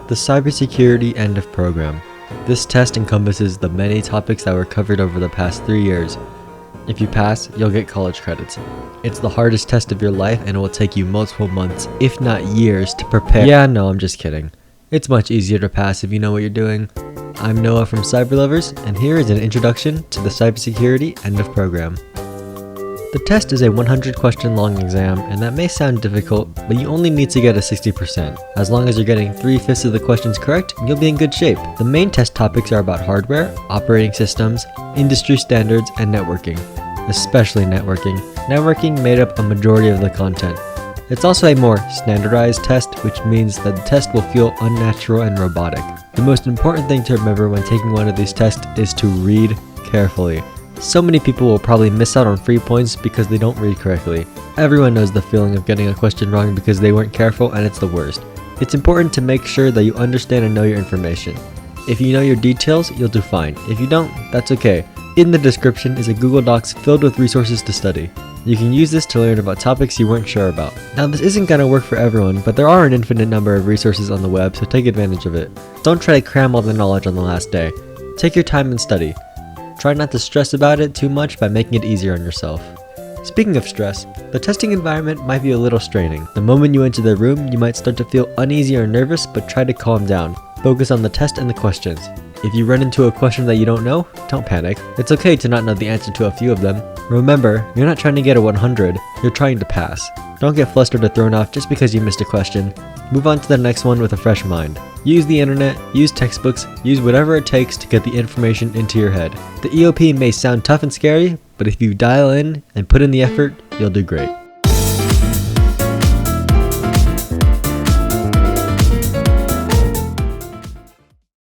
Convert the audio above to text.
The Cybersecurity End of Program. This test encompasses the many topics that were covered over the past 3 years. If you pass, you'll get college credits. It's the hardest test of your life and it will take you multiple months, if not years, to prepare. Yeah, no, I'm just kidding. It's much easier to pass if you know what you're doing. I'm Noah from Cyberlovers, and here is an introduction to the Cybersecurity End of Program. The test is a 100 question long exam, and that may sound difficult, but you only need to get a 60%. As long as you're getting 3/5 of the questions correct, you'll be in good shape. The main test topics are about hardware, operating systems, industry standards, and networking. Especially networking. Networking made up a majority of the content. It's also a more standardized test, which means that the test will feel unnatural and robotic. The most important thing to remember when taking one of these tests is to read carefully. So many people will probably miss out on free points because they don't read correctly. Everyone knows the feeling of getting a question wrong because they weren't careful, and it's the worst. It's important to make sure that you understand and know your information. If you know your details, you'll do fine. If you don't, that's okay. In the description is a Google Docs filled with resources to study. You can use this to learn about topics you weren't sure about. Now, this isn't going to work for everyone, but there are an infinite number of resources on the web, so take advantage of it. Don't try to cram all the knowledge on the last day. Take your time and study. Try not to stress about it too much by making it easier on yourself. Speaking of stress, the testing environment might be a little straining. The moment you enter the room, you might start to feel uneasy or nervous, but try to calm down. Focus on the test and the questions. If you run into a question that you don't know, don't panic. It's okay to not know the answer to a few of them. Remember, you're not trying to get a 100, you're trying to pass. Don't get flustered or thrown off just because you missed a question. Move on to the next one with a fresh mind. Use the internet, use textbooks, use whatever it takes to get the information into your head. The EOP may sound tough and scary, but if you dial in and put in the effort, you'll do great.